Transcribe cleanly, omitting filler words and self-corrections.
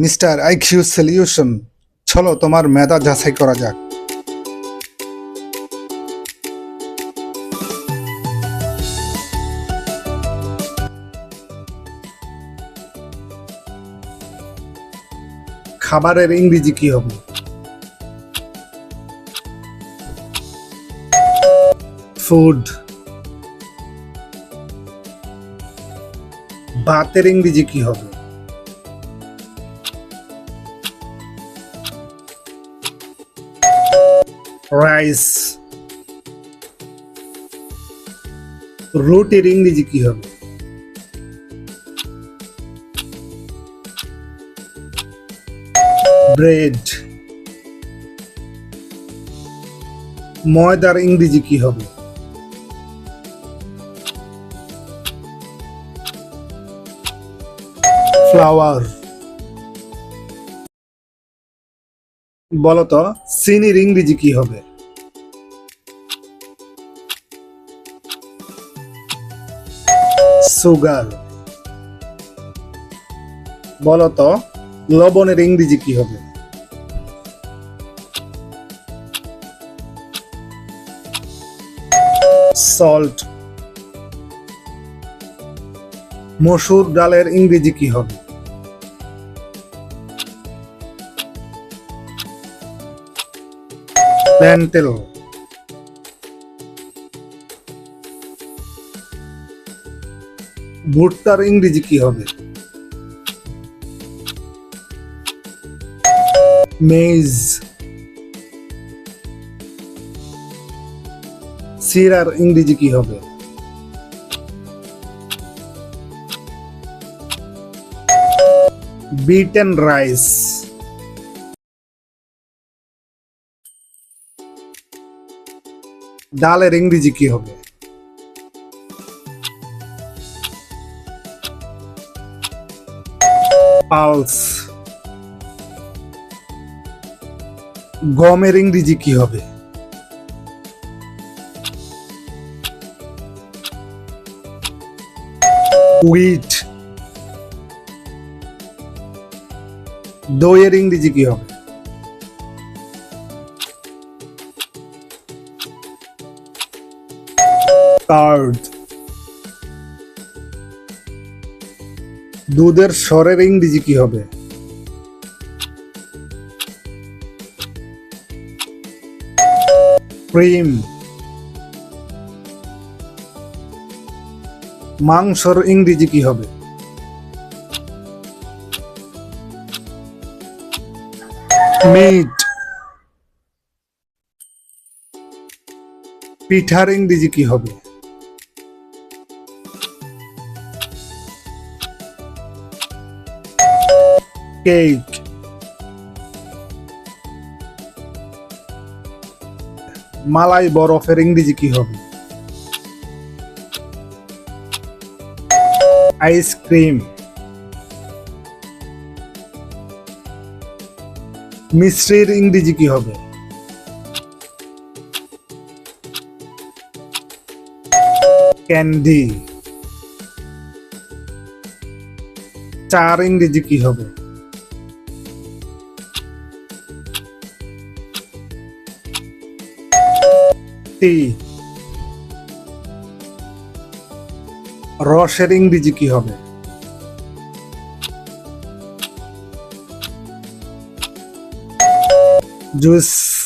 Mister IQ solution, চলো তোমার মেধা যাচাই করা যাক। খাবারের ইংরেজি কি হবে? ফুড। ভাতের ইংরেজি কি হবে? রাইস। রুটির ইংরেজি কি হবে? ব্রেড। ময়দার ইংরেজি কি হবে? ফ্লাওয়ার। বলতো চিনির ইংরেজি কি হবে? সুগার। বলতো লবণের ইংরেজি কি হবে? সল্ট। মসুর ডালের ইংরেজি কি হবে? ল্যান্টেল। ভুট্টার ইংরেজি কি হবে? মেইজ। সিরার ইংরেজি কি হবে? Beaten rice. ডালের ইংরেজি কি হবে? পালস। গমের ইংরেজি কি হবে? হুইট। দইয়ের ইংরেজি কি হবে? কার্ড। দুধের স্বরের ইংরেজি কি হবে? ক্রিম। মাংসর ইংরেজি কি হবে? মিট। পিঠার ইংরেজি কি হবে? কেক। মালাই বরফের ইংরেজি কি হবে? আইসক্রিম। মিষ্টির ইংরেজি কি হবে? ক্যান্ডি। চার ইংরেজি কি হবে? টি। রসের ইংরেজি কি হবে? জুস।